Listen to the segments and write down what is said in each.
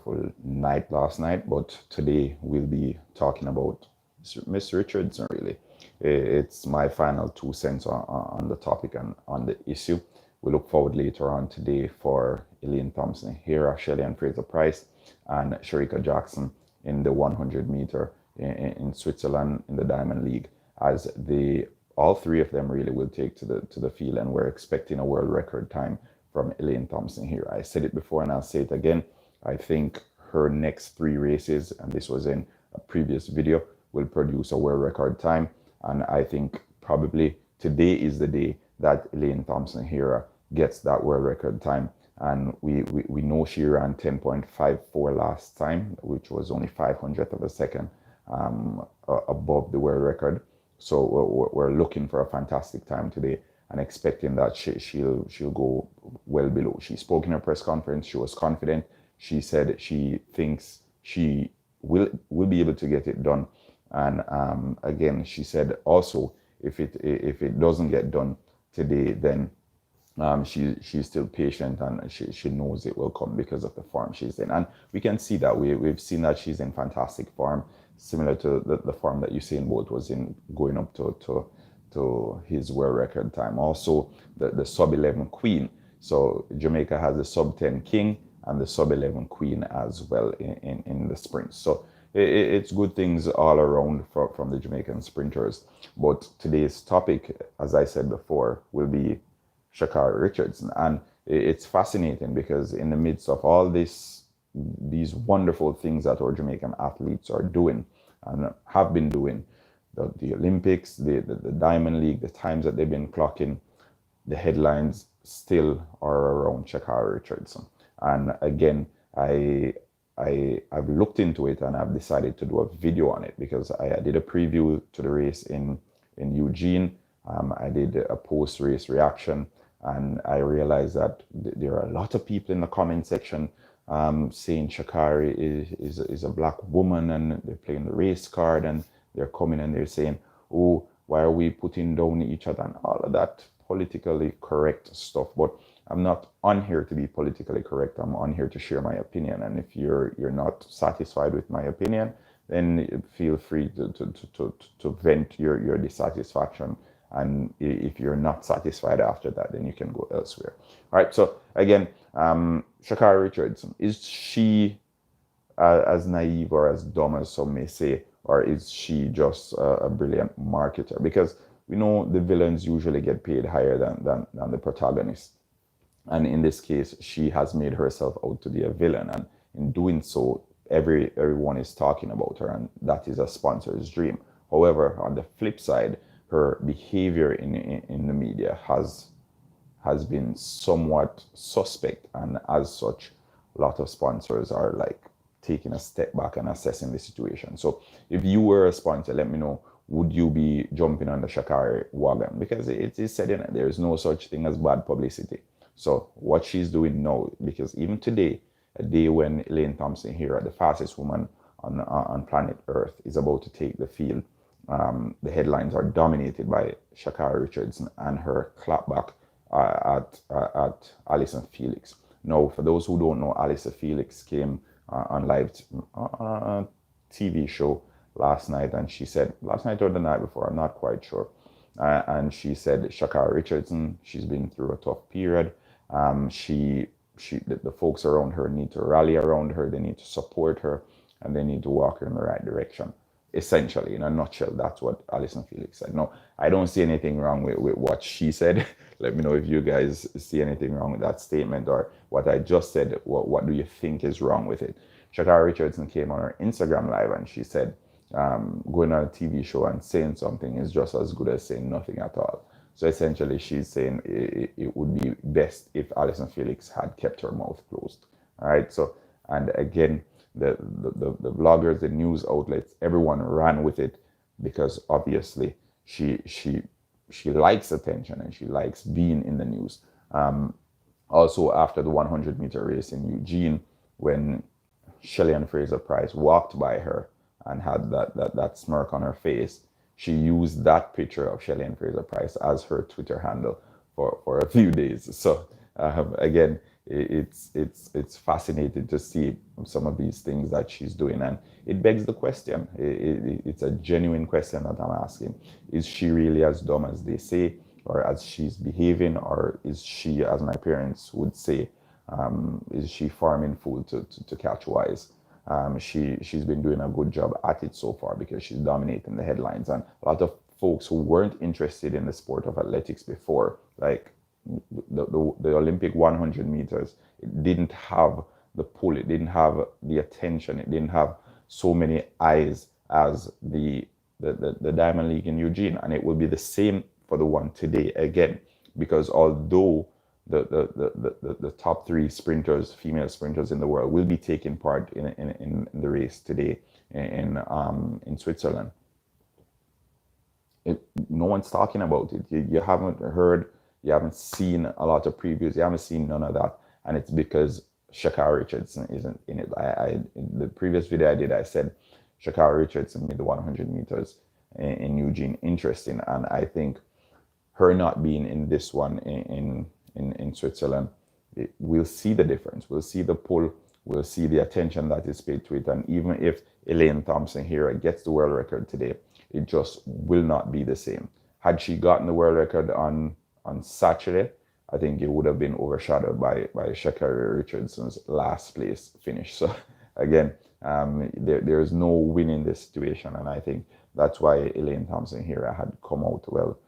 wonderful night last night, but today we'll be talking about Miss Richardson, really. It's my final 2 cents on the topic and on the issue. We look forward later on today for Elaine Thompson, Hera, Shelley and Fraser Price, and Shericka Jackson in the 100 meter in Switzerland in the Diamond League, as all three of them really will take to the field, and we're expecting a world record time from Elaine Thompson here. I said it before and I'll say it again. I think her next 3 races, and this was in a previous video, will produce a world record time. And I think probably today is the day that Elaine Thompson here gets that world record time. And we know she ran 10.54 last time, which was only 500th of a second above the world record. So we're looking for a fantastic time today and expecting that she'll go well below. She spoke in her press conference. She was confident. She said she thinks she will be able to get it done. And again, she said also if it doesn't get done today, then she's still patient, and she knows it will come because of the form she's in. And we can see that we've seen that she's in fantastic form, similar to the form that Usain Bolt was in going up to his world record time. Also the sub 11 queen. So Jamaica has the sub 10 king and the sub 11 queen as well in the sprint. So it's good things all around from the Jamaican sprinters. But today's topic, as I said before, will be Sha'carri Richardson. And it's fascinating because in the midst of all these wonderful things that our Jamaican athletes are doing and have been doing, the Olympics, the Diamond League, the times that they've been clocking, the headlines still are around Sha'carri Richardson. And again, I've looked into it and I've decided to do a video on it because I did a preview to the race in Eugene. I did a post-race reaction, and I realized that there are a lot of people in the comment section saying Sha'carri is a black woman, and they're playing the race card, and they're coming and they're saying, oh, why are we putting down each other, and all of that politically correct stuff. But I'm not on here to be politically correct. I'm on here to share my opinion. And if you're not satisfied with my opinion, then feel free to vent your dissatisfaction. And if you're not satisfied after that, then you can go elsewhere. All right. So again, Sha'carri Richardson, is she as naive or as dumb as some may say, or is she just a brilliant marketer? Because we know the villains usually get paid higher than the protagonists. And in this case, she has made herself out to be a villain. And in doing so, everyone is talking about her, and that is a sponsor's dream. However, on the flip side, her behavior in the media has been somewhat suspect. And as such, a lot of sponsors are like taking a step back and assessing the situation. So if you were a sponsor, let me know, would you be jumping on the Sha'carri wagon? Because it is said in it, there is no such thing as bad publicity. So what she's doing now, because even today, a day when Elaine Thompson here, the fastest woman on planet Earth, is about to take the field, the headlines are dominated by Sha'carri Richardson and her clapback at Allyson Felix. Now, for those who don't know, Allyson Felix came on live TV show last night, and she said, last night or the night before, I'm not quite sure, and she said Sha'carri Richardson, she's been through a tough period. The folks around her need to rally around her, they need to support her, and they need to walk her in the right direction. Essentially, in a nutshell, that's what Allyson Felix said. No, I don't see anything wrong with what she said. Let me know if you guys see anything wrong with that statement, or what I just said. What do you think is wrong with it? Sha'carri Richardson came on her Instagram live and she said, going on a TV show and saying something is just as good as saying nothing at all. So essentially, she's saying it would be best if Allyson Felix had kept her mouth closed. All right. So, and again, the bloggers, the news outlets, everyone ran with it because obviously she likes attention and she likes being in the news. Also, after the 100-meter race in Eugene, when Shelley and Fraser Price walked by her and had that smirk on her face, she used that picture of Shelley and Fraser Price as her Twitter handle for a few days. So again, It's fascinating to see some of these things that she's doing, and it begs the question. It's a genuine question that I'm asking: is she really as dumb as they say, or as she's behaving, or is she, as my parents would say, is she farming fool to catch wise? She's been doing a good job at it so far because she's dominating the headlines, and a lot of folks who weren't interested in the sport of athletics before, like the Olympic 100 meters, it didn't have the pull, it didn't have the attention, it didn't have so many eyes as the Diamond League in Eugene, and it will be the same for the one today again, because although the top three sprinters, female sprinters in the world, will be taking part in the race today in Switzerland. No one's talking about it. You haven't heard, you haven't seen a lot of previews, you haven't seen none of that, and it's because Sha'carri Richardson isn't in it. In the previous video I did, I said Sha'carri Richardson made the 100 meters in Eugene interesting, and I think her not being in this one in Switzerland, we'll see the difference. We'll see the pull. We'll see the attention that is paid to it. And even if Elaine Thompson here gets the world record today, it just will not be the same. Had she gotten the world record on Saturday, I think it would have been overshadowed by Sha'carri Richardson's last place finish. So again, there is no win in this situation, and I think that's why Elaine Thompson here had come out well.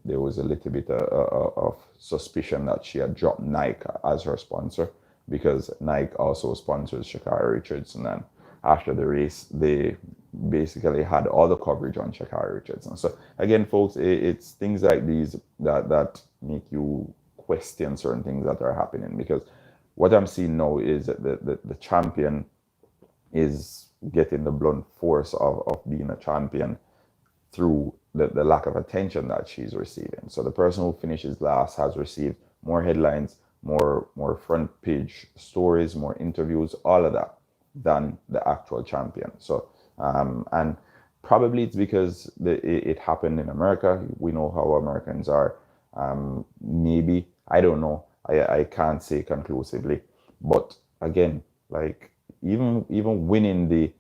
There was a little bit of suspicion that she had dropped Nike as her sponsor, because Nike also sponsors Sha'carri Richardson, and after the race they basically had all the coverage on Sha'carri Richardson. So again, folks, it's things like these that make you question certain things that are happening, because what I'm seeing now is that the champion is getting the blunt force of being a champion through the lack of attention that she's receiving. So the person who finishes last has received more headlines, more front page stories, more interviews, all of that, than the actual champion. So and probably it's because it happened in America. We know how Americans are. Maybe, I don't know. I can't say conclusively. But again, like even winning the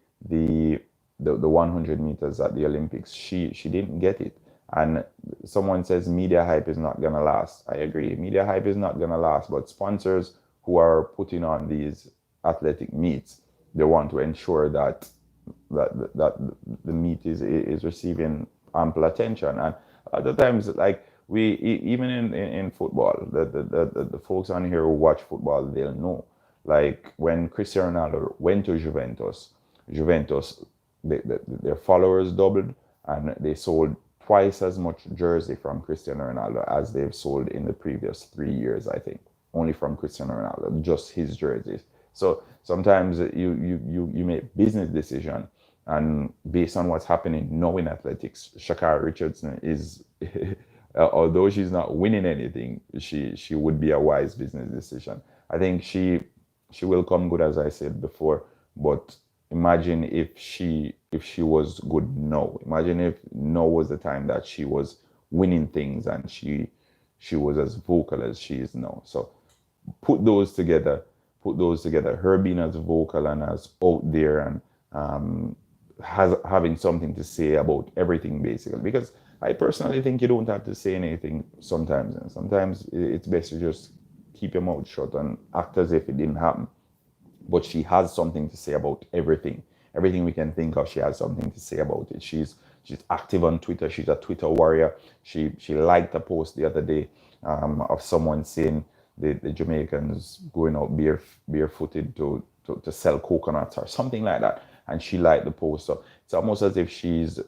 100 meters at the Olympics, she didn't get it. And someone says media hype is not gonna last. I agree, media hype is not gonna last, but sponsors who are putting on these athletic meets, they want to ensure that the meet is receiving ample attention. And other times, like even in football, the folks on here who watch football, they'll know, like when Cristiano Ronaldo went to Juventus, their followers doubled, and they sold twice as much jersey from Cristiano Ronaldo as they've sold in the previous 3 years, I think, only from Cristiano Ronaldo, just his jerseys. So sometimes you make business decision, and based on what's happening now in athletics, Sha'carri Richardson is, although she's not winning anything, she would be a wise business decision. I think she will come good, as I said before, but imagine if she was good now. Imagine if now was the time that she was winning things and she was as vocal as she is now. So put those together, her being as vocal and as out there, and having something to say about everything, basically. Because I personally think you don't have to say anything sometimes, and sometimes it's best to just keep your mouth shut and act as if it didn't happen. But she has something to say about everything. Everything we can think of, she has something to say about it. She's active on Twitter. She's a Twitter warrior. She liked a post the other day of someone saying the Jamaicans going out barefooted to sell coconuts or something like that, and she liked the post. So it's almost as if she's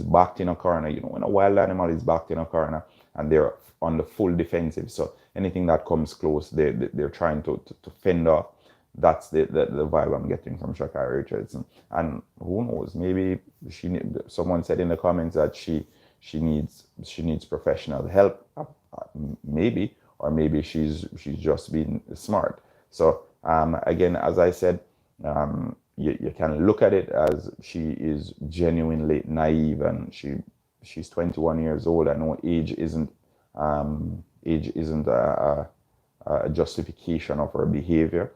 backed in a corner. You know, when a wild animal is backed in a corner and they're on the full defensive, so anything that comes close, they're trying to fend off. That's the vibe I'm getting from Sha'carri Richardson. And who knows, maybe someone said in the comments that she needs professional help, maybe, or maybe she's just being smart. So again, as I said, you can look at it as she is genuinely naive, and she's 21 years old. I know age isn't a justification of her behavior,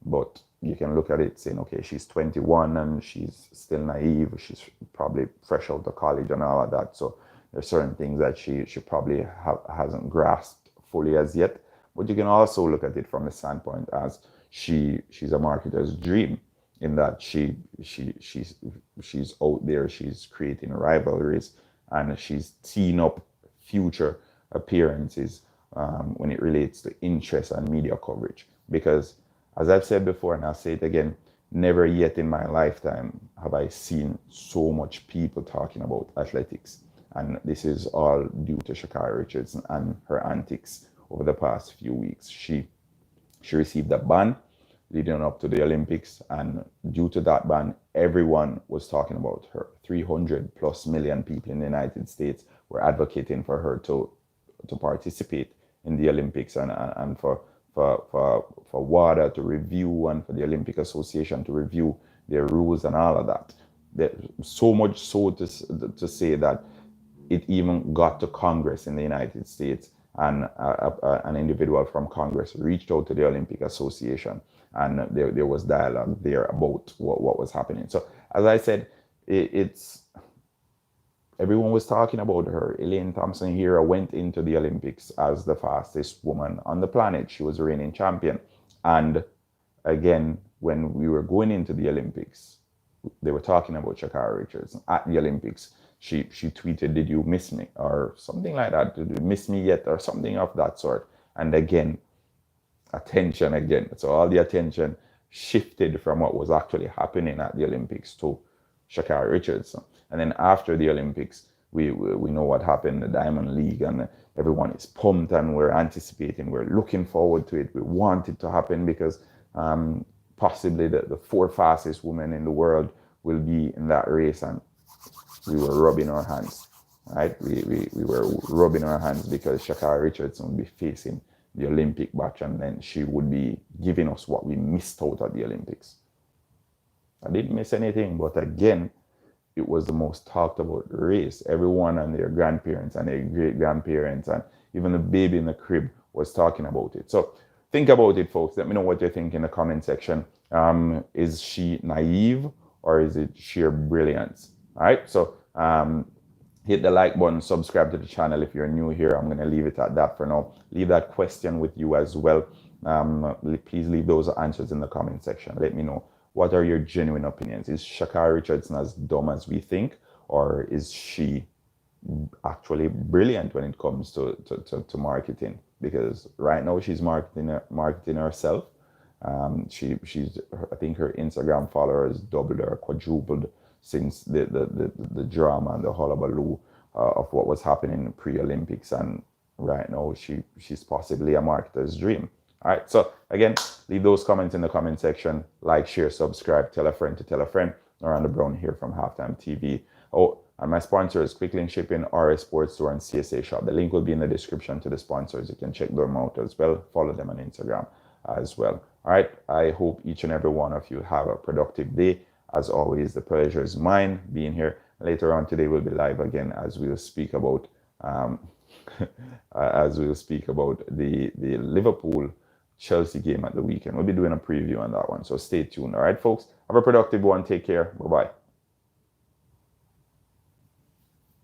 but you can look at it saying, okay, she's 21 and she's still naive. She's probably fresh out of college and all of that. So there's certain things that she probably hasn't grasped fully as yet. But you can also look at it from the standpoint as she's a marketer's dream, in that she's out there, she's creating rivalries, and she's teeing up future appearances when it relates to interest and media coverage. Because as I've said before, and I'll say it again, never yet in my lifetime have I seen so much people talking about athletics. And this is all due to Sha'carri Richardson and her antics over the past few weeks. She received a ban leading up to the Olympics, and due to that ban, everyone was talking about her. 300 plus million people in the United States were advocating for her to participate in the Olympics, and for WADA to review, and for the Olympic Association to review their rules and all of that. So much so to say that it even got to Congress in the United States, and an individual from Congress reached out to the Olympic Association, and there was dialogue there about what was happening. So as I said, everyone was talking about her. Elaine Thompson-Herah went into the Olympics as the fastest woman on the planet. She was a reigning champion. And again, when we were going into the Olympics, they were talking about Sha'carri Richardson at the Olympics. She tweeted, "Did you miss me?" or something like that. "Did you miss me yet?" or something of that sort. And again, attention again. So all the attention shifted from what was actually happening at the Olympics to Sha'carri Richardson. And then after the Olympics, we know what happened, the Diamond League, and everyone is pumped, and we're anticipating, we're looking forward to it. We want it to happen because possibly the 4 fastest women in the world will be in that race, and we were rubbing our hands, right? We were rubbing our hands because Sha'carri Richardson would be facing the Olympic batch, and then she would be giving us what we missed out at the Olympics. I didn't miss anything, but again, it was the most talked about race. Everyone and their grandparents and their great grandparents and even the baby in the crib was talking about it. So think about it, folks. Let me know what you think in the comment section. Is she naive or is it sheer brilliance? All right. So hit the like button, subscribe to the channel if you're new here. I'm going to leave it at that for now. Leave that question with you as well. Please leave those answers in the comment section. Let me know. What are your genuine opinions? Is Sha'carri Richardson as dumb as we think, or is she actually brilliant when it comes to marketing? Because right now she's marketing herself. She's I think her Instagram followers doubled or quadrupled since the drama and the hullabaloo of what was happening in pre-Olympics, and right now she's possibly a marketer's dream. All right, so again, leave those comments in the comment section. Like, share, subscribe, tell a friend to tell a friend. Miranda Brown here from HalftimeTV. Oh, and my sponsors, Quick Link Shipping, RS Sports Store, and CSA Shop. The link will be in the description to the sponsors. You can check them out as well. Follow them on Instagram as well. All right, I hope each and every one of you have a productive day. As always, the pleasure is mine being here. Later on today, we'll be live again as we'll speak about the Liverpool Chelsea game at the weekend. We'll be doing a preview on that one, so stay tuned. All right, folks, have a productive one. Take care. Bye-bye.